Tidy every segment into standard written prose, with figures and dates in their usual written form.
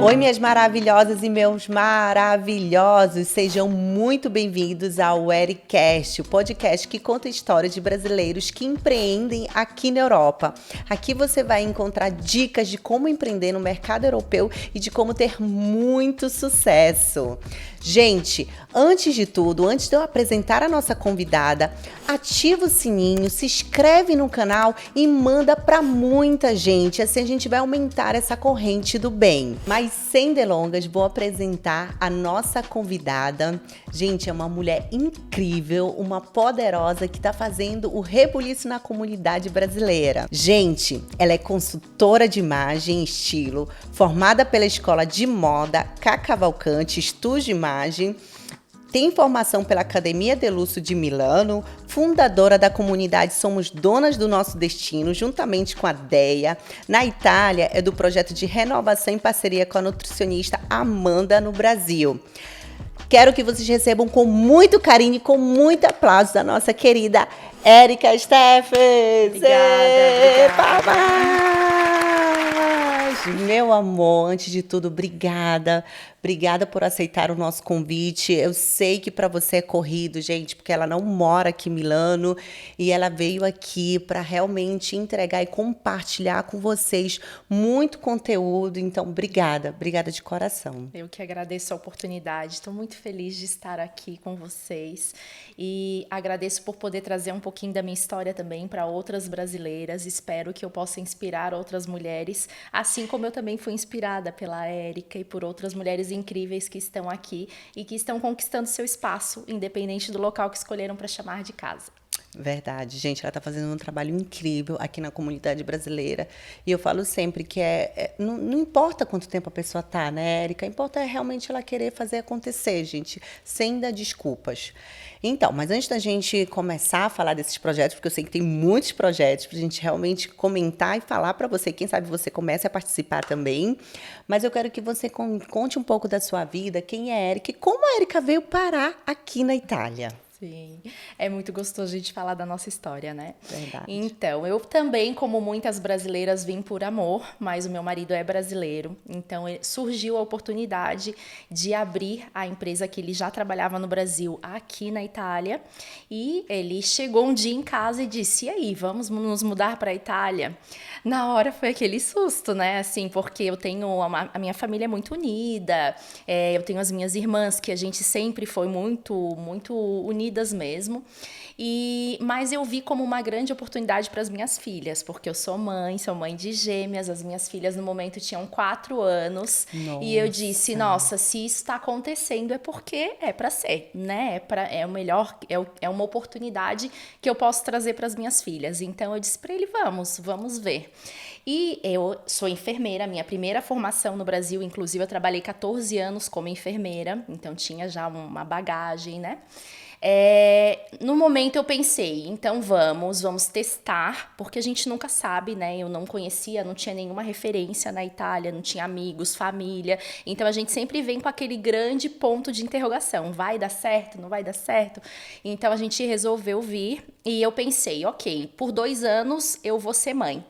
Oi, minhas maravilhosas e meus maravilhosos, sejam muito bem-vindos ao Ericast, o podcast que conta histórias de brasileiros que empreendem aqui na Europa. Aqui você vai encontrar dicas de como empreender no mercado europeu e de como ter muito sucesso. Gente, antes de tudo, antes de eu apresentar a nossa convidada, ativa o sininho, se inscreve no canal e manda para muita gente, assim a gente vai aumentar essa corrente do bem. Mas sem delongas, vou apresentar a nossa convidada. Gente, é uma mulher incrível, uma poderosa que está fazendo o rebuliço na comunidade brasileira. Gente, ela é consultora de imagem e estilo, formada pela Escola de Moda Cá Cavalcante, Estúdio de Imagem, tem formação pela Academia de Lusso de Milano, fundadora da comunidade Somos Donas do Nosso Destino, juntamente com a Deia. Na Itália, é do projeto de renovação em parceria com a nutricionista Amanda no Brasil. Quero que vocês recebam com muito carinho e com muito aplauso a nossa querida Érica Steffes. Obrigada. Meu amor, antes de tudo, obrigada. Obrigada por aceitar o nosso convite. Eu sei que para você é corrido, gente, porque ela não mora aqui em Milano e ela veio aqui para realmente entregar e compartilhar com vocês muito conteúdo. Então, obrigada de coração. Eu que agradeço a oportunidade. Estou muito feliz de estar aqui com vocês e agradeço por poder trazer um pouquinho da minha história também para outras brasileiras. Espero que eu possa inspirar outras mulheres, assim como eu também fui inspirada pela Érica e por outras mulheres incríveis que estão aqui e que estão conquistando seu espaço, independente do local que escolheram para chamar de casa. Verdade, gente, ela está fazendo um trabalho incrível aqui na comunidade brasileira e eu falo sempre que não importa quanto tempo a pessoa tá, né, Érica? Importa é realmente ela querer fazer acontecer, gente, sem dar desculpas. Então, mas antes da gente começar a falar desses projetos, porque eu sei que tem muitos projetos para a gente realmente comentar e falar para você, quem sabe você comece a participar também, mas eu quero que você conte um pouco da sua vida, quem é a Érica e como a Érica veio parar aqui na Itália. Sim, é muito gostoso a gente falar da nossa história, né? Verdade. Então, eu também, como muitas brasileiras, vim por amor, mas o meu marido é brasileiro, então surgiu a oportunidade de abrir a empresa que ele já trabalhava no Brasil, aqui na Itália, e ele chegou um dia em casa e disse, e aí, vamos nos mudar para a Itália? Na hora foi aquele susto, né? Assim, porque eu tenho a minha família é muito unida, eu tenho as minhas irmãs que a gente sempre foi muito unidas mesmo. Mas eu vi como uma grande oportunidade para as minhas filhas, porque eu sou mãe de gêmeas, as minhas filhas no momento tinham 4 anos. Nossa. E eu disse, nossa, se isso está acontecendo é porque é para ser, né? É o melhor, é uma oportunidade que eu posso trazer para as minhas filhas. Então eu disse para ele, vamos ver. E eu sou enfermeira, minha primeira formação no Brasil, inclusive eu trabalhei 14 anos como enfermeira, então tinha já uma bagagem, né? No momento eu pensei, então vamos testar, porque a gente nunca sabe, né? Eu não conhecia, não tinha nenhuma referência na Itália, não tinha amigos, família, então a gente sempre vem com aquele grande ponto de interrogação, vai dar certo, não vai dar certo? Então a gente resolveu vir e eu pensei, ok, por 2 anos eu vou ser mãe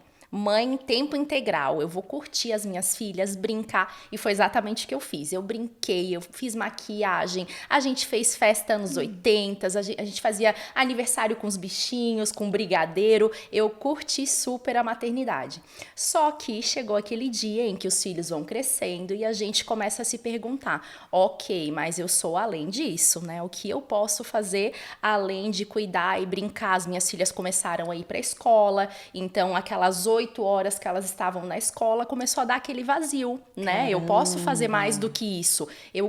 em tempo integral, eu vou curtir as minhas filhas, brincar, e foi exatamente o que eu fiz. Eu brinquei, eu fiz maquiagem, a gente fez festa anos 80, a gente fazia aniversário com os bichinhos, com brigadeiro, eu curti super a maternidade. Só que chegou aquele dia em que os filhos vão crescendo e a gente começa a se perguntar, ok, mas eu sou além disso, né? O que eu posso fazer além de cuidar e brincar? As minhas filhas começaram a ir para a escola, então aquelas 8 horas que elas estavam na escola, começou a dar aquele vazio, né? Caramba. Eu posso fazer mais do que isso. Eu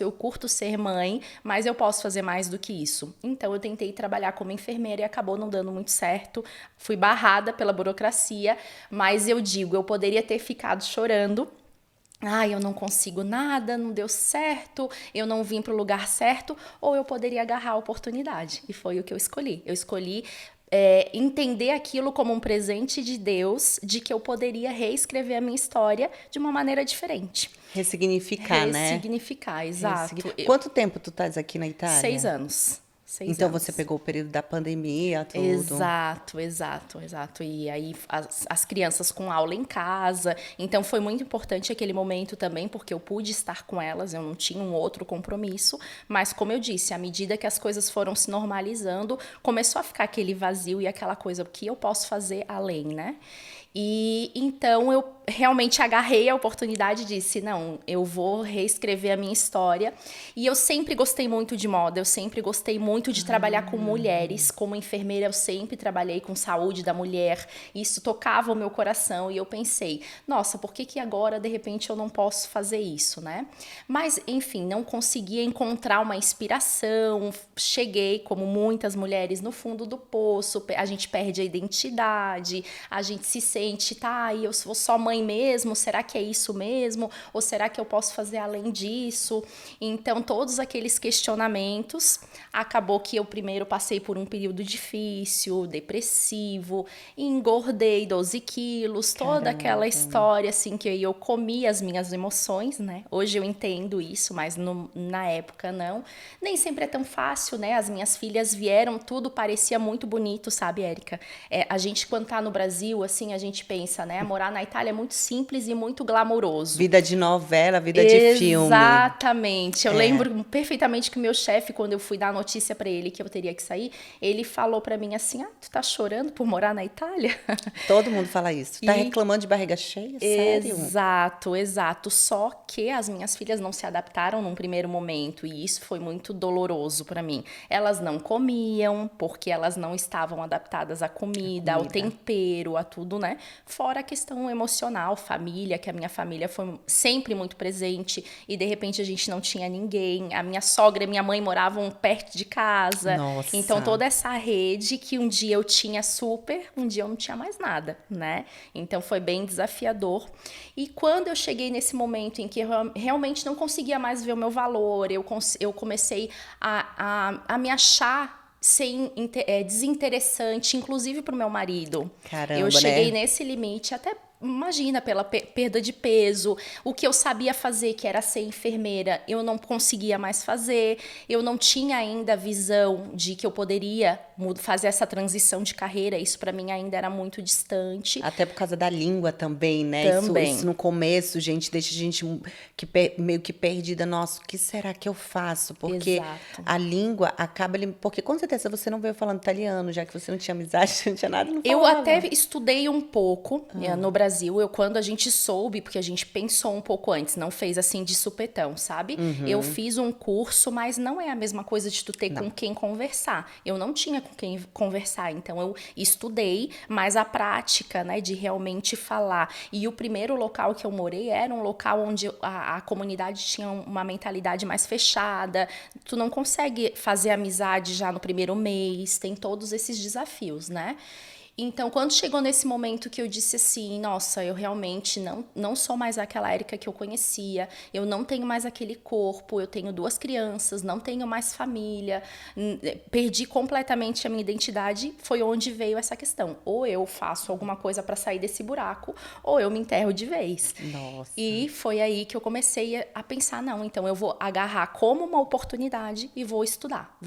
curto ser mãe, mas eu posso fazer mais do que isso. Então, eu tentei trabalhar como enfermeira e acabou não dando muito certo. Fui barrada pela burocracia, mas eu poderia ter ficado chorando. Eu não consigo nada, não deu certo, eu não vim para o lugar certo, ou eu poderia agarrar a oportunidade. E foi o que eu escolhi. Eu escolhi entender aquilo como um presente de Deus, de que eu poderia reescrever a minha história de uma maneira diferente. Ressignificar, né? Ressignificar, exato. Quanto tempo tu estás aqui na Itália? 6 anos. 6 Então anos. você pegou o período da pandemia, tudo. Exato. E aí as crianças com aula em casa. Então foi muito importante aquele momento também, porque eu pude estar com elas, eu não tinha um outro compromisso. Mas como eu disse, à medida que as coisas foram se normalizando, começou a ficar aquele vazio e aquela coisa, o que eu posso fazer além, né? E então eu realmente agarrei a oportunidade e disse, não, eu vou reescrever a minha história. E eu sempre gostei muito de moda, eu sempre gostei muito de trabalhar com mulheres. Como enfermeira, eu sempre trabalhei com saúde da mulher. Isso tocava o meu coração e eu pensei, nossa, por que agora, de repente, eu não posso fazer isso, né? Mas, enfim, não conseguia encontrar uma inspiração. Cheguei, como muitas mulheres, no fundo do poço. A gente perde a identidade, a gente se sente, tá, e eu sou só mãe mesmo, será que é isso mesmo? Ou será que eu posso fazer além disso? Então, todos aqueles questionamentos, acabou que eu primeiro passei por um período difícil, depressivo, engordei 12 quilos, toda aquela história, assim, que eu comi as minhas emoções, né? Hoje eu entendo isso, mas na época não. Nem sempre é tão fácil, né? As minhas filhas vieram, tudo parecia muito bonito, sabe, Érica? A gente, quando tá no Brasil, assim, a gente pensa, né? Morar na Itália é muito simples e muito glamouroso. Vida de novela, vida de filme. Exatamente. Eu lembro perfeitamente que o meu chefe, quando eu fui dar a notícia pra ele que eu teria que sair, ele falou pra mim assim, tu tá chorando por morar na Itália? Todo mundo fala isso. Tá reclamando de barriga cheia? Sério? Exato. Só que as minhas filhas não se adaptaram num primeiro momento e isso foi muito doloroso pra mim. Elas não comiam porque elas não estavam adaptadas à comida, ao tempero, a tudo, né? Fora a questão emocional, família, que a minha família foi sempre muito presente e de repente a gente não tinha ninguém. A minha sogra e minha mãe moravam perto de casa. Nossa. Então toda essa rede que um dia eu tinha super, um dia eu não tinha mais nada, né? Então foi bem desafiador. E quando eu cheguei nesse momento em que eu realmente não conseguia mais ver o meu valor, eu comecei a me achar desinteressante, inclusive para o meu marido. Caramba, eu cheguei né? nesse limite, até imagina, pela perda de peso, o que eu sabia fazer, que era ser enfermeira, eu não conseguia mais fazer, eu não tinha ainda a visão de que eu poderia fazer essa transição de carreira, isso para mim ainda era muito distante. Até por causa da língua também, né? Também. Isso no começo, gente, deixa a gente meio que perdida. Nossa, o que será que eu faço? Porque Exato. a língua acaba... Porque com certeza você não veio falando italiano, já que você não tinha amizade, não tinha nada, não Eu falava. até estudei um pouco no Brasil, quando a gente soube, porque a gente pensou um pouco antes, não fez assim de supetão, sabe? Eu fiz um curso, mas não é a mesma coisa de tu ter com quem conversar. Eu não tinha com quem conversar, então eu estudei, mas a prática, né, de realmente falar. E o primeiro local que eu morei era um local onde a comunidade tinha uma mentalidade mais fechada, tu não consegue fazer amizade já no primeiro mês, tem todos esses desafios, né? Então, quando chegou nesse momento que eu disse assim, nossa, eu realmente não sou mais aquela Érica que eu conhecia, eu não tenho mais aquele corpo, eu tenho 2 crianças, não tenho mais família, perdi completamente a minha identidade, foi onde veio essa questão. Ou eu faço alguma coisa para sair desse buraco, ou eu me enterro de vez. Nossa. E foi aí que eu comecei a pensar, não, então eu vou agarrar como uma oportunidade e vou estudar.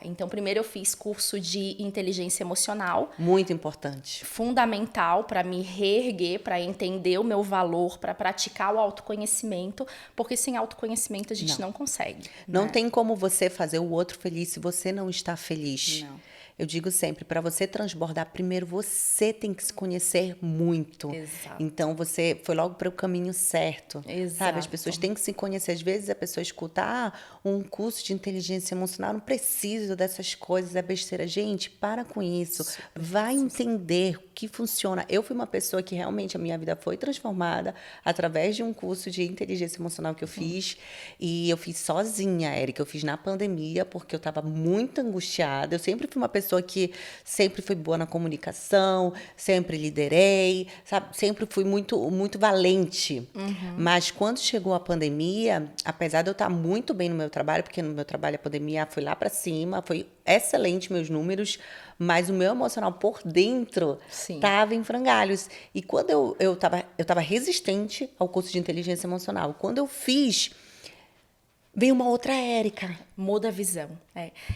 Então, primeiro eu fiz curso de inteligência emocional. Muito importante. Fundamental para me reerguer, para entender o meu valor, para praticar o autoconhecimento, porque sem autoconhecimento a gente não consegue. Não né? tem como você fazer o outro feliz se você não está feliz. Não. Eu digo sempre, para você transbordar, primeiro você tem que se conhecer muito. Exato. Então, você foi logo para o caminho certo. Exato. Sabe? As pessoas têm que se conhecer. Às vezes a pessoa escuta, um curso de inteligência emocional, não preciso dessas coisas, é besteira. Gente, para com isso. Vai entender o que funciona. Eu fui uma pessoa que realmente a minha vida foi transformada através de um curso de inteligência emocional que eu fiz. E eu fiz sozinha, Érica. Eu fiz na pandemia, porque eu estava muito angustiada. Eu sempre fui uma pessoa que sempre fui boa na comunicação, sempre liderei, sabe? Sempre fui muito, muito valente. Mas quando chegou a pandemia, apesar de eu estar muito bem no meu trabalho, porque no meu trabalho a pandemia foi lá para cima, foi excelente meus números, mas o meu emocional por dentro estava em frangalhos. E quando eu tava resistente ao curso de inteligência emocional, quando eu fiz, Vem uma outra Érica. Muda a visão.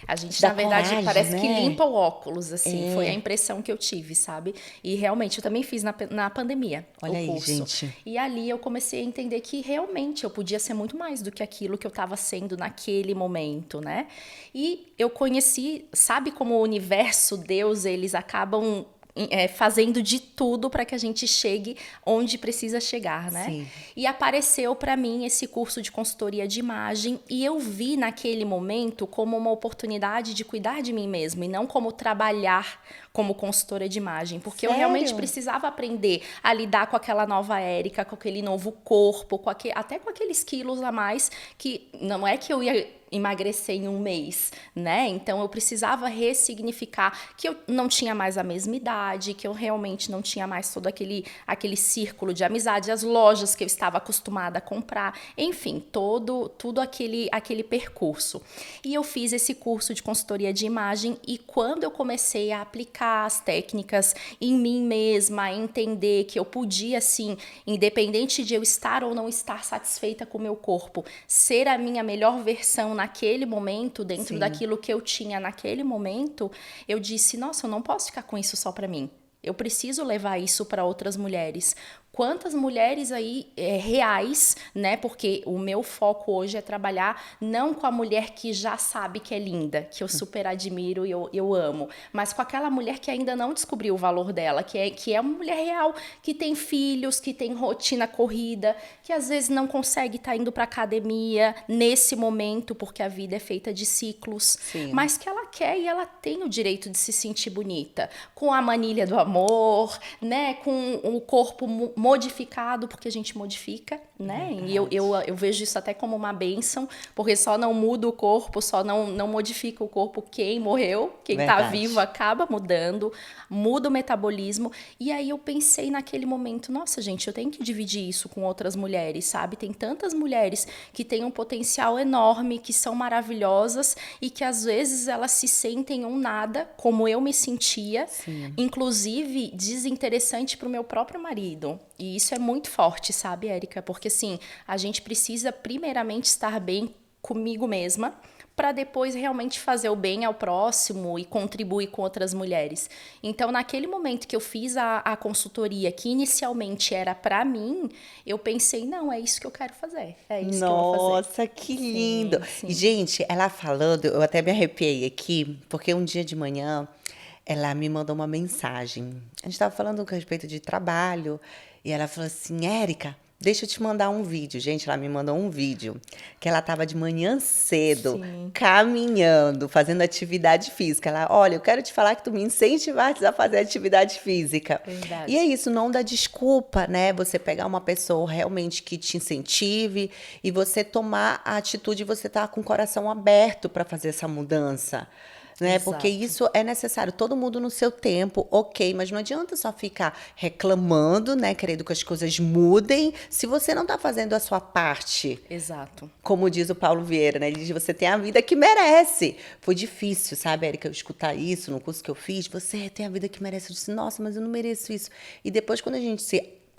A gente, Dá na verdade, coragem, parece que né? limpa o óculos, assim. Foi a impressão que eu tive, sabe? E realmente, eu também fiz na pandemia Olha o aí, curso. gente. E ali eu comecei a entender que realmente eu podia ser muito mais do que aquilo que eu estava sendo naquele momento, né? E eu conheci, sabe como o universo, Deus, eles acabam fazendo de tudo para que a gente chegue onde precisa chegar, né? Sim. E apareceu para mim esse curso de consultoria de imagem e eu vi naquele momento como uma oportunidade de cuidar de mim mesma e não como trabalhar como consultora de imagem, porque eu realmente Sério? precisava aprender a lidar com aquela nova Érica, com aquele novo corpo, até com aqueles quilos a mais que não é que eu ia emagrecer em um mês, né? Então eu precisava ressignificar que eu não tinha mais a mesma idade, que eu realmente não tinha mais todo aquele círculo de amizade, as lojas que eu estava acostumada a comprar, enfim, tudo aquele percurso. E eu fiz esse curso de consultoria de imagem e quando eu comecei a aplicar as técnicas em mim mesma, a entender que eu podia, sim, independente de eu estar ou não estar satisfeita com o meu corpo, ser a minha melhor versão naquele momento, dentro Sim. daquilo que eu tinha naquele momento, eu disse, nossa, eu não posso ficar com isso só para mim. Eu preciso levar isso para outras mulheres. Quantas mulheres aí reais, né? Porque o meu foco hoje é trabalhar não com a mulher que já sabe que é linda, que eu super admiro e eu amo, mas com aquela mulher que ainda não descobriu o valor dela, que é uma mulher real, que tem filhos, que tem rotina corrida, que às vezes não consegue estar indo para academia nesse momento, porque a vida é feita de ciclos, Sim. mas que ela quer e ela tem o direito de se sentir bonita, com a manilha do amor, né? Com o corpo modificado, porque a gente modifica, né? E eu vejo isso até como uma bênção, porque só não muda o corpo, só não modifica o corpo quem morreu, quem tá vivo acaba mudando, muda o metabolismo. E aí eu pensei naquele momento, nossa, gente, eu tenho que dividir isso com outras mulheres, sabe? Tem tantas mulheres que têm um potencial enorme, que são maravilhosas e que às vezes elas se sentem um nada, como eu me sentia, Sim. inclusive desinteressante pro meu próprio marido. E isso é muito forte, sabe, Érica? Porque, assim, a gente precisa primeiramente estar bem comigo mesma para depois realmente fazer o bem ao próximo e contribuir com outras mulheres. Então, naquele momento que eu fiz a consultoria, que inicialmente era para mim, eu pensei, não, é isso que eu quero fazer. É isso que eu vou fazer. Nossa, que lindo! Sim. E, gente, ela falando, eu até me arrepiei aqui, porque um dia de manhã ela me mandou uma mensagem. A gente estava falando a respeito de trabalho e ela falou assim, Érica, deixa eu te mandar um vídeo. Gente, ela me mandou um vídeo que ela estava de manhã cedo, caminhando, fazendo atividade física. Ela, olha, eu quero te falar que tu me incentivaste a fazer atividade física. Verdade. E é isso, não dá desculpa, né? Você pegar uma pessoa realmente que te incentive e você tomar a atitude, você tá com o coração aberto para fazer essa mudança. Né? Porque Exato. isso é necessário, todo mundo no seu tempo, ok, mas não adianta só ficar reclamando, né, querendo que as coisas mudem, se você não está fazendo a sua parte. Exato. Como diz o Paulo Vieira, né? Ele diz, você tem a vida que merece. Foi difícil, sabe, Érica, eu escutar isso no curso que eu fiz, você tem a vida que merece. Eu disse, nossa, mas eu não mereço isso. E depois, quando a gente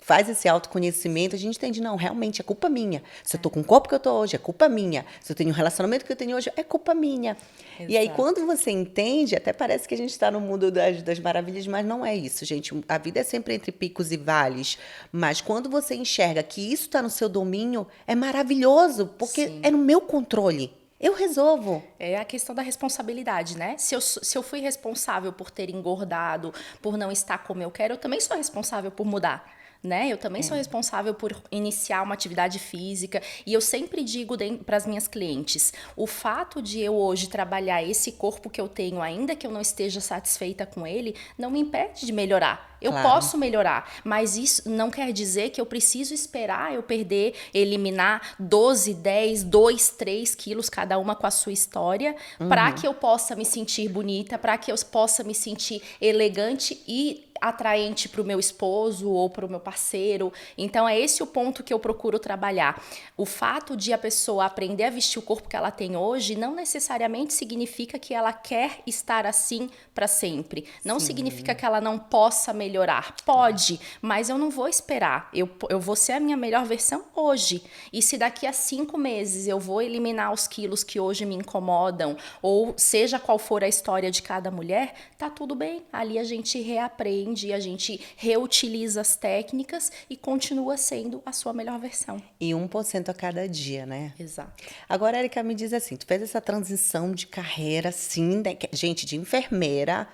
faz esse autoconhecimento, a gente entende, não, realmente é culpa minha. Se eu tô com o corpo que eu tô hoje, é culpa minha. Se eu tenho o relacionamento que eu tenho hoje, é culpa minha. Exato. E aí, quando você entende, até parece que a gente está no mundo das maravilhas, mas não é isso, gente. A vida é sempre entre picos e vales. Mas quando você enxerga que isso está no seu domínio, é maravilhoso, porque é no meu controle. Eu resolvo. É a questão da responsabilidade, né? Se eu fui responsável por ter engordado, por não estar como eu quero, eu também sou responsável por mudar. Né? Eu também sou responsável por iniciar uma atividade física e eu sempre digo para as minhas clientes, o fato de eu hoje trabalhar esse corpo que eu tenho, ainda que eu não esteja satisfeita com ele, não me impede de melhorar. Eu posso melhorar, mas isso não quer dizer que eu preciso esperar eu perder, eliminar 12, 10, 2, 3 quilos, cada uma com a sua história, para que eu possa me sentir bonita, para que eu possa me sentir elegante e atraente para o meu esposo ou para o meu parceiro. Então é esse o ponto que eu procuro trabalhar. O fato de a pessoa aprender a vestir o corpo que ela tem hoje não necessariamente significa que ela quer estar assim para sempre. Não significa que ela não possa melhorar. Pode, mas eu não vou esperar. Eu vou ser a minha melhor versão hoje. E se daqui a 5 meses eu vou eliminar os quilos que hoje me incomodam, ou seja qual for a história de cada mulher, tá tudo bem. Ali a gente reaprende, a gente reutiliza as técnicas e continua sendo a sua melhor versão. E 1% a cada dia, né? Exato. Agora, Érica, me diz assim, tu fez essa transição de carreira, assim, né? Gente, de enfermeira,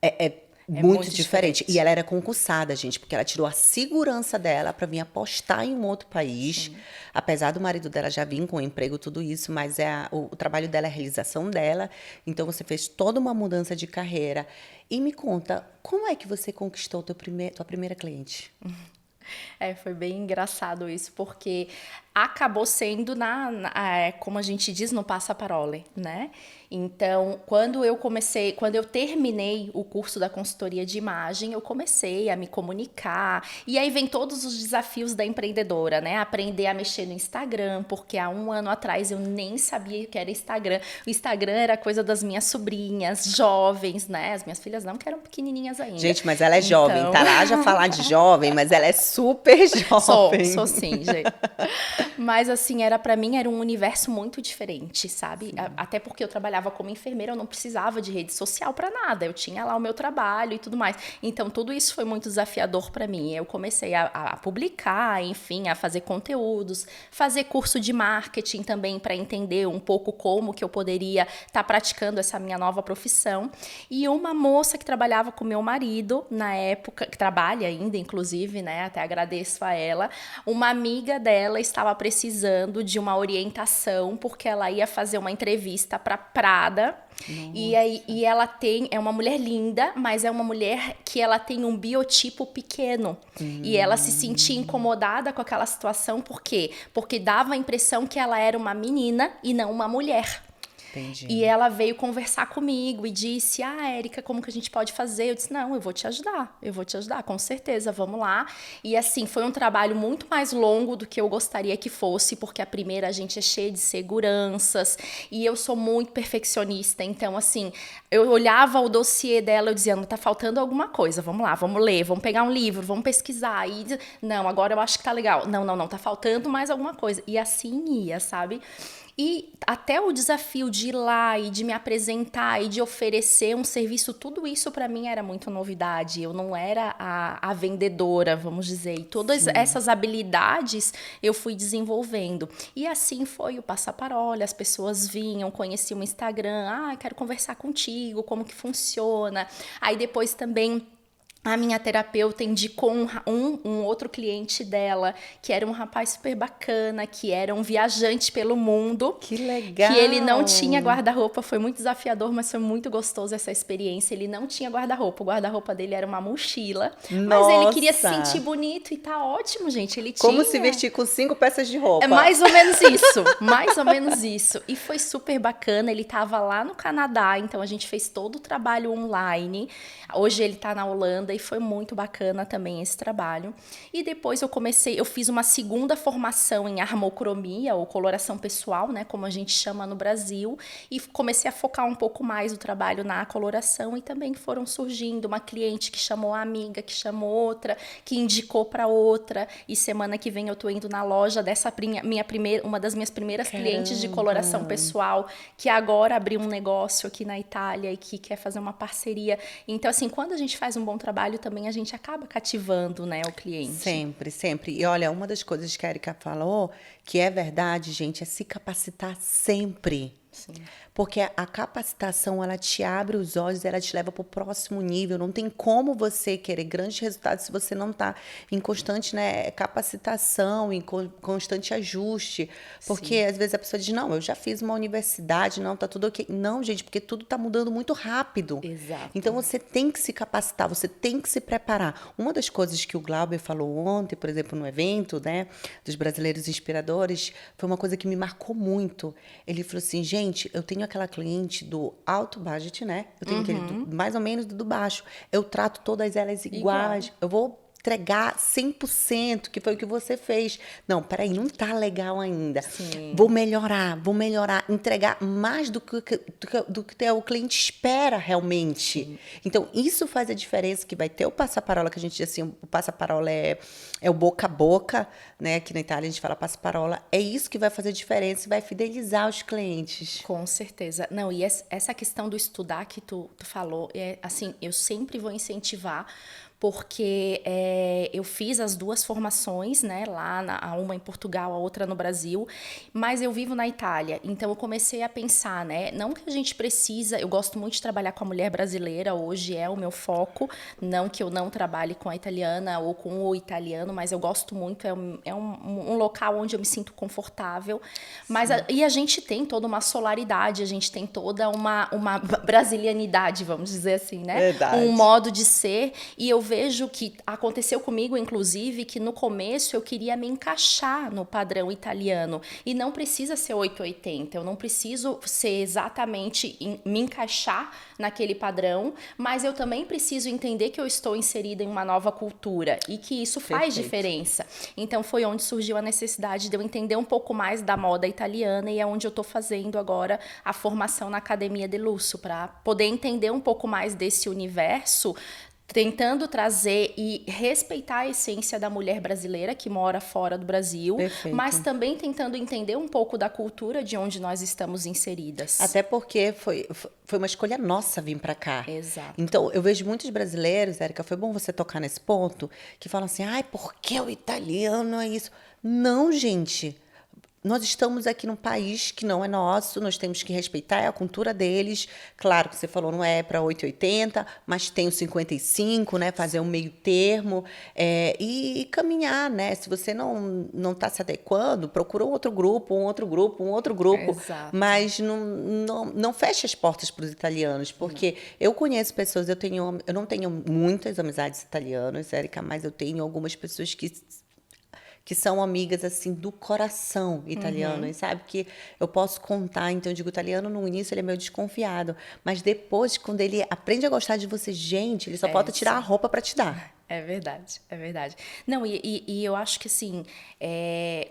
é muito diferente. E ela era concursada, gente, porque ela tirou a segurança dela para vir apostar em um outro país. Sim. Apesar do marido dela já vir com o emprego, tudo isso, mas o trabalho dela é a realização dela. Então, você fez toda uma mudança de carreira. E me conta, como é que você conquistou tua primeira cliente? Foi bem engraçado isso, porque acabou sendo, como a gente diz, no passa-parole, né? Então, quando eu terminei o curso da consultoria de imagem, eu comecei a me comunicar. E aí vem todos os desafios da empreendedora, né? Aprender a mexer no Instagram, porque há 1 ano atrás eu nem sabia o que era Instagram. O Instagram era coisa das minhas sobrinhas, jovens, né? As minhas filhas não, que eram pequenininhas ainda. Gente, mas ela é jovem, tá lá já falar de jovem, mas ela é super jovem. Sou sim, gente. Mas assim, pra mim era um universo muito diferente, sabe? Até porque eu trabalhava como enfermeira, eu não precisava de rede social para nada. Eu tinha lá o meu trabalho e tudo mais. Então, tudo isso foi muito desafiador para mim. Eu comecei a publicar, enfim, a fazer conteúdos, fazer curso de marketing também para entender um pouco como que eu poderia estar praticando essa minha nova profissão. E uma moça que trabalhava com meu marido, na época, que trabalha ainda, inclusive, né? Até agradeço a ela. Uma amiga dela estava precisando de uma orientação, porque ela ia fazer uma entrevista para Prada. E ela é uma mulher linda, mas é uma mulher que ela tem um biotipo pequeno. E ela se sentia incomodada com aquela situação, por quê? Porque dava a impressão que ela era uma menina e não uma mulher. Entendi. E ela veio conversar comigo e disse, Érica, como que a gente pode fazer? Eu disse, não, eu vou te ajudar, com certeza, vamos lá. E assim, foi um trabalho muito mais longo do que eu gostaria que fosse, porque a primeira a gente é cheia de seguranças, e eu sou muito perfeccionista, então assim, eu olhava o dossiê dela, eu dizia, não, tá faltando alguma coisa, vamos lá, vamos ler, vamos pegar um livro, vamos pesquisar, e não, agora eu acho que tá legal, não, tá faltando mais alguma coisa, e assim ia, sabe? E até o desafio de ir lá e de me apresentar e de oferecer um serviço, tudo isso para mim era muito novidade. Eu não era a vendedora, vamos dizer. E todas essas habilidades eu fui desenvolvendo. E assim foi o passaparola, as pessoas vinham, conheciam o Instagram, quero conversar contigo, como que funciona. Aí depois também a minha terapeuta indicou um outro cliente dela, que era um rapaz super bacana, que era um viajante pelo mundo. Que legal! Que ele não tinha guarda-roupa, foi muito desafiador, mas foi muito gostoso essa experiência. Ele não tinha guarda-roupa, o guarda-roupa dele era uma mochila. Nossa. Mas ele queria se sentir bonito e tá ótimo, gente. Ele Como tinha... se vestir com 5 peças de roupa. É mais ou menos isso. E foi super bacana, ele tava lá no Canadá, então a gente fez todo o trabalho online. Hoje ele tá na Holanda e foi muito bacana também esse trabalho. E depois eu fiz uma segunda formação em armocromia, ou coloração pessoal, né, como a gente chama no Brasil, e comecei a focar um pouco mais o trabalho na coloração, e também foram surgindo uma cliente que chamou a amiga, que chamou outra, que indicou para outra, e semana que vem eu tô indo na loja dessa uma das minhas primeiras clientes de coloração pessoal, que agora abriu um negócio aqui na Itália e que quer fazer uma parceria. Então, assim, quando a gente faz um bom trabalho, também a gente acaba cativando, né, o cliente. Sempre, sempre. E olha, uma das coisas que a Érica falou, que é verdade, gente, é se capacitar sempre. Sim. Porque a capacitação, ela te abre os olhos, ela te leva para o próximo nível. Não tem como você querer grandes resultados se você não está em constante, né, capacitação, em constante ajuste. Porque às vezes a pessoa diz, não, eu já fiz uma universidade, não, tá tudo ok. Não, gente, porque tudo está mudando muito rápido. Exato. Então você tem que se capacitar, você tem que se preparar. Uma das coisas que o Glauber falou ontem, por exemplo, no evento, né, dos Brasileiros Inspiradores, foi uma coisa que me marcou muito. Ele falou assim, gente, cliente, eu tenho aquela cliente do alto budget, né? Eu tenho aquele mais ou menos do baixo. Eu trato todas elas iguais. Eu vou entregar 100%, que foi o que você fez. Não, peraí, não tá legal ainda. Sim. Vou melhorar, entregar mais do que o cliente espera realmente. Sim. Então, isso faz a diferença, que vai ter o passaparola, que a gente diz assim, o passaparola é o boca a boca, né? Aqui na Itália a gente fala passaparola. É isso que vai fazer a diferença e vai fidelizar os clientes. Com certeza. Não, e essa questão do estudar que tu falou, assim, eu sempre vou incentivar, porque eu fiz as duas formações, né, lá, uma em Portugal, a outra no Brasil, mas eu vivo na Itália, então eu comecei a pensar, né, não que a gente precisa, eu gosto muito de trabalhar com a mulher brasileira, hoje é o meu foco, não que eu não trabalhe com a italiana ou com o italiano, mas eu gosto muito, é um local onde eu me sinto confortável, mas e a gente tem toda uma solaridade, a gente tem toda uma brasilianidade, vamos dizer assim, né, Verdade. Um modo de ser, e eu vejo que aconteceu comigo, inclusive, que no começo eu queria me encaixar no padrão italiano. E não precisa ser 880, eu não preciso ser exatamente me encaixar naquele padrão, mas eu também preciso entender que eu estou inserida em uma nova cultura e que isso faz diferença. Então foi onde surgiu a necessidade de eu entender um pouco mais da moda italiana, e é onde eu estou fazendo agora a formação na Academia de Lusso, para poder entender um pouco mais desse universo, tentando trazer e respeitar a essência da mulher brasileira que mora fora do Brasil, Perfeito. Mas também tentando entender um pouco da cultura de onde nós estamos inseridas. Até porque foi uma escolha nossa vir para cá. Exato. Então, eu vejo muitos brasileiros, Érica, foi bom você tocar nesse ponto, que falam assim, ai, por que o italiano é isso? Não, gente. Nós estamos aqui num país que não é nosso, nós temos que respeitar a cultura deles. Claro que você falou, não é para 880, mas tem o 55, né? Fazer um meio termo e caminhar, né? Se você não está se adequando, procura um outro grupo. Exato. Mas não feche as portas para os italianos, porque eu conheço pessoas, eu não tenho muitas amizades italianas, Érica, mas eu tenho algumas pessoas que são amigas, assim, do coração italiano, e sabe? Que eu posso contar. Então, eu digo, o italiano, no início, ele é meio desconfiado. Mas depois, quando ele aprende a gostar de você, gente, ele só falta tirar a roupa para te dar. É verdade, é verdade. Não, e eu acho que, assim,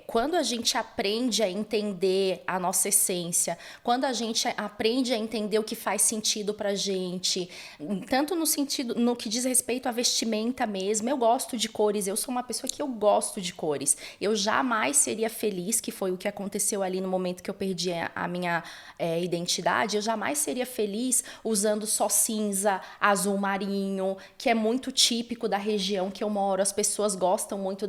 quando a gente aprende a entender a nossa essência, quando a gente aprende a entender o que faz sentido pra gente, tanto no que diz respeito à vestimenta mesmo, eu gosto de cores, eu sou uma pessoa que eu gosto de cores. Eu jamais seria feliz, que foi o que aconteceu ali no momento que eu perdi a minha identidade, eu jamais seria feliz usando só cinza, azul marinho, que é muito típico da região que eu moro, as pessoas gostam muito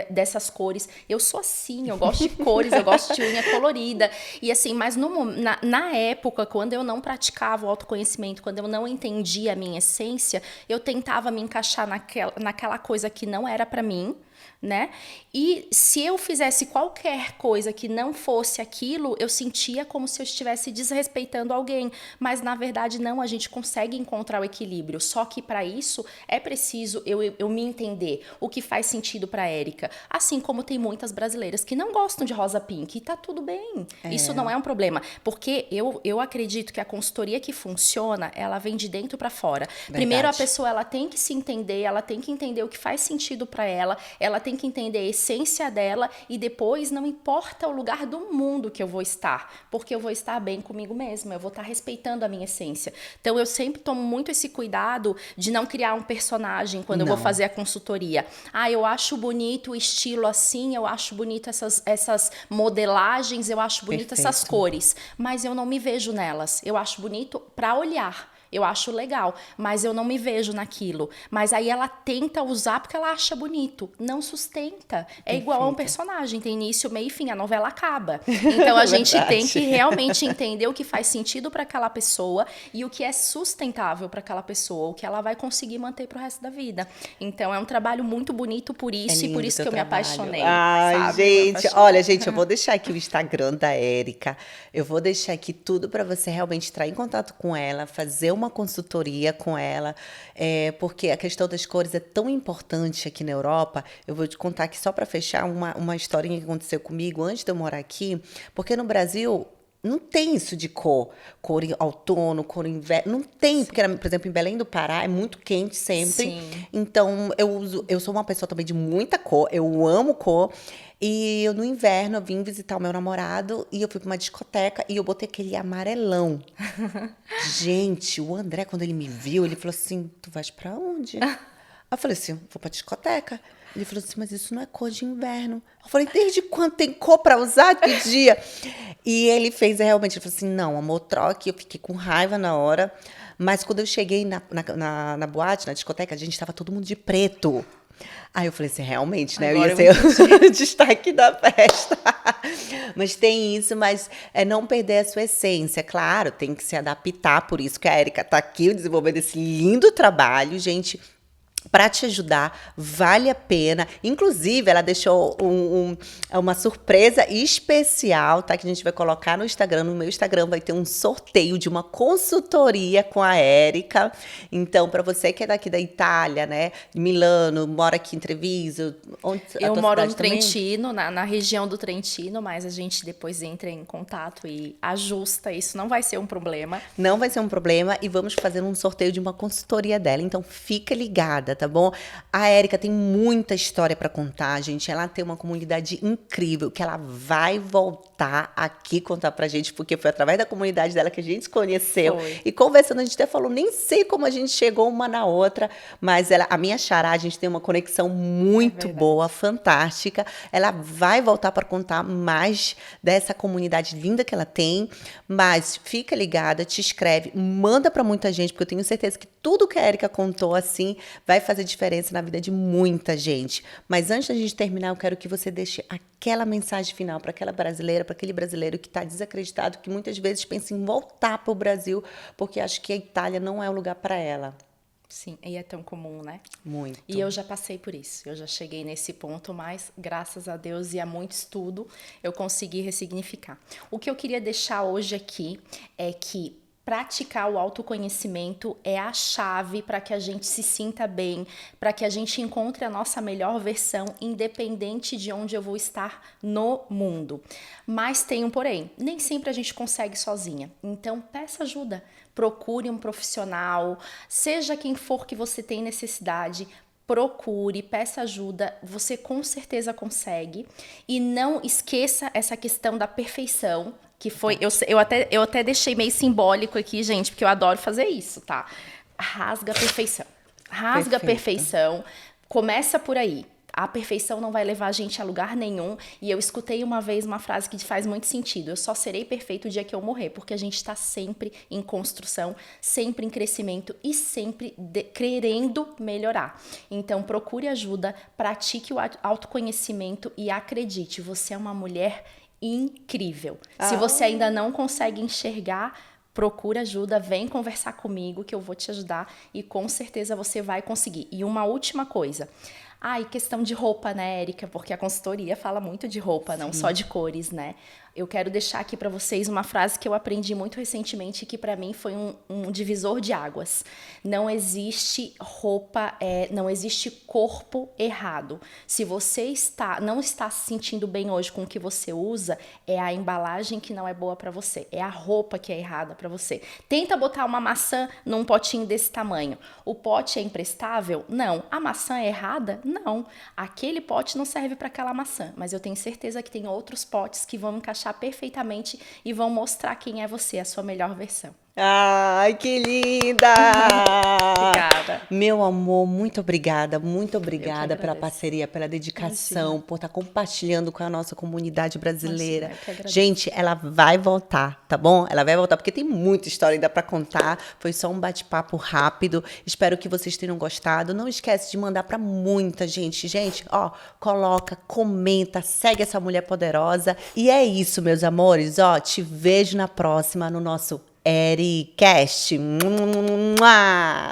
dessas cores. Eu sou assim, eu gosto de cores, eu gosto de unha colorida. E assim, mas na época, quando eu não praticava o autoconhecimento, quando eu não entendia a minha essência, eu tentava me encaixar naquela coisa que não era pra mim, né? E se eu fizesse qualquer coisa que não fosse aquilo, eu sentia como se eu estivesse desrespeitando alguém, mas na verdade não, a gente consegue encontrar o equilíbrio, só que para isso é preciso eu me entender o que faz sentido para Érica, assim como tem muitas brasileiras que não gostam de rosa pink, e tá tudo bem, isso não é um problema, porque eu acredito que a consultoria que funciona, ela vem de dentro para fora. Verdade. Primeiro a pessoa, ela tem que se entender, ela tem que entender o que faz sentido para ela tem que entender a essência dela, e depois não importa o lugar do mundo que eu vou estar, porque eu vou estar bem comigo mesma, eu vou estar respeitando a minha essência. Então eu sempre tomo muito esse cuidado de não criar um personagem quando eu vou fazer a consultoria. Eu acho bonito o estilo assim, eu acho bonito essas modelagens, eu acho bonito essas cores, mas eu não me vejo nelas. Eu acho bonito para olhar. Eu acho legal, mas eu não me vejo naquilo. Mas aí ela tenta usar porque ela acha bonito. Não sustenta. É igual a um personagem. Tem início, meio e fim. A novela acaba. Então a gente tem que realmente entender o que faz sentido para aquela pessoa e o que é sustentável para aquela pessoa. O que ela vai conseguir manter pro resto da vida. Então é um trabalho muito bonito por isso e por isso que eu me apaixonei. Ai, gente. Olha, gente, eu vou deixar aqui o Instagram da Érica. Eu vou deixar aqui tudo para você realmente entrar em contato com ela, fazer uma consultoria com ela, porque a questão das cores é tão importante aqui na Europa. Eu vou te contar aqui só para fechar uma historinha que aconteceu comigo antes de eu morar aqui, porque no Brasil não tem isso de cor em outono, cor em inverno, não tem, porque, por exemplo, em Belém do Pará é muito quente sempre, Sim. então eu sou uma pessoa também de muita cor, eu amo cor, e no inverno eu vim visitar o meu namorado e eu fui pra uma discoteca e eu botei aquele amarelão. Gente, o André, quando ele me viu, ele falou assim, tu vais pra onde? Eu falei assim, vou pra discoteca. Ele falou assim, mas isso não é cor de inverno. Eu falei, desde quando tem cor pra usar? Que dia? E ele fez realmente, ele falou assim, não, amor, troque. Eu fiquei com raiva na hora. Mas quando eu cheguei na boate, na discoteca, a gente tava todo mundo de preto. Aí eu falei assim, realmente, né? Eu Agora ia eu ser entendi. o destaque da festa. Mas tem isso, mas é não perder a sua essência. Claro, tem que se adaptar, por isso que a Erika tá aqui desenvolvendo esse lindo trabalho, gente. Para te ajudar, vale a pena. Inclusive, ela deixou uma surpresa especial, tá? Que a gente vai colocar no Instagram. No meu Instagram vai ter um sorteio de uma consultoria com a Érica. Então, para você que é daqui da Itália, né? Milano, mora aqui em Treviso, onde a Eu tua moro cidade no também? Trentino, na região do Trentino, mas a gente depois entra em contato e ajusta. Isso não vai ser um problema. Não vai ser um problema e vamos fazer um sorteio de uma consultoria dela. Então fica ligada, tá bom? A Érica tem muita história para contar, gente. Ela tem uma comunidade incrível que ela vai voltar aqui contar pra gente, porque foi através da comunidade dela que a gente se conheceu. Foi. E conversando, a gente até falou, nem sei como a gente chegou uma na outra, mas ela, a minha xará, a gente tem uma conexão muito verdade. boa, fantástica. Ela vai voltar para contar mais dessa comunidade linda que ela tem, mas fica ligada, te escreve, manda para muita gente, porque eu tenho certeza que tudo que a Érica contou assim vai fazer diferença na vida de muita gente. Mas antes da gente terminar, eu quero que você deixe aquela mensagem final para aquela brasileira, para aquele brasileiro que está desacreditado, que muitas vezes pensa em voltar para o Brasil, porque acha que a Itália não é o lugar para ela. Sim, e é tão comum, né? Muito. E eu já passei por isso, eu já cheguei nesse ponto, mas graças a Deus e a muito estudo eu consegui ressignificar. O que eu queria deixar hoje aqui é que praticar o autoconhecimento é a chave para que a gente se sinta bem, para que a gente encontre a nossa melhor versão, independente de onde eu vou estar no mundo. Mas tem um porém, nem sempre a gente consegue sozinha. Então, peça ajuda, procure um profissional, seja quem for que você tem necessidade, procure, peça ajuda, você com certeza consegue. E não esqueça essa questão da perfeição, que foi, eu até deixei meio simbólico aqui, gente, porque eu adoro fazer isso, tá? Rasga a perfeição. Rasga a Perfeito. perfeição, começa por aí. A perfeição não vai levar a gente a lugar nenhum. E eu escutei uma vez uma frase que faz muito sentido. Eu só serei perfeito o dia que eu morrer. Porque a gente está sempre em construção, sempre em crescimento e sempre querendo melhorar. Então, procure ajuda, pratique o autoconhecimento e acredite, você é uma mulher incrível. Se você ainda não consegue enxergar, procura ajuda, vem conversar comigo que eu vou te ajudar e com certeza você vai conseguir. E uma última coisa. E questão de roupa, né, Érica? Porque a consultoria fala muito de roupa, não só de cores, né? Eu quero deixar aqui para vocês uma frase que eu aprendi muito recentemente e que para mim foi um divisor de águas. Não existe roupa, não existe corpo errado. Se você não está se sentindo bem hoje com o que você usa, é a embalagem que não é boa para você. É a roupa que é errada para você. Tenta botar uma maçã num potinho desse tamanho. O pote é imprestável? Não. A maçã é errada? Não. Aquele pote não serve para aquela maçã, mas eu tenho certeza que tem outros potes que vão encaixar perfeitamente e vão mostrar quem é você, a sua melhor versão. Ai, que linda! Obrigada. Meu amor, muito obrigada pela agradeço. parceria, pela dedicação, por estar compartilhando com a nossa comunidade brasileira. Imagina, eu que agradeço. Gente, ela vai voltar, tá bom? Ela vai voltar porque tem muita história ainda para contar. Foi só um bate-papo rápido. Espero que vocês tenham gostado. Não esquece de mandar para muita gente. Gente, ó, coloca, comenta, segue essa mulher poderosa. E é isso, meus amores. Ó, te vejo na próxima no nosso Ericast. Mua!